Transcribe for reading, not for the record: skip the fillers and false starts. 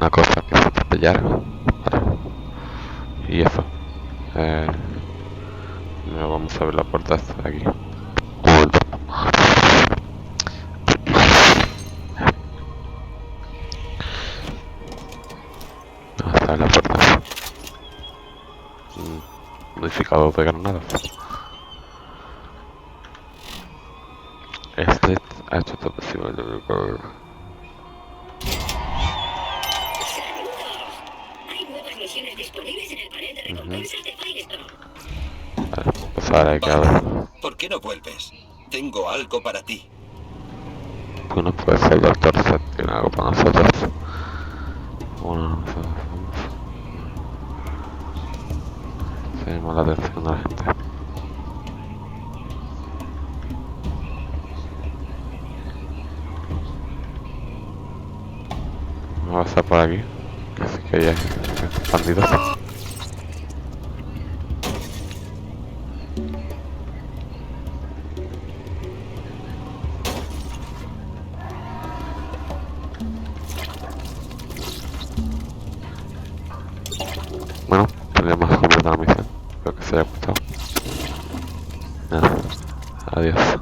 una cosa que es atropellar. Vale. Y eso. No, vamos a ver la puerta esta de aquí. Un momento. No, está en la puerta. Modificador de granadas. Este ha hecho todo encima de Hay nuevas misiones disponibles en el panel de recompensas de Firestone. Vale, pues ahora hay que hablar. ¿Por qué no vuelves? Tengo algo para ti. Tú no puedes ser el doctor Set, tiene algo para nosotros. Bueno, nosotros vamos. Seguimos la atención de la gente. Vamos a pasar por aquí. Que sí que hay bandidos. Bueno, tenemos que completar la misión. Espero que se haya gustado. Nada, adiós.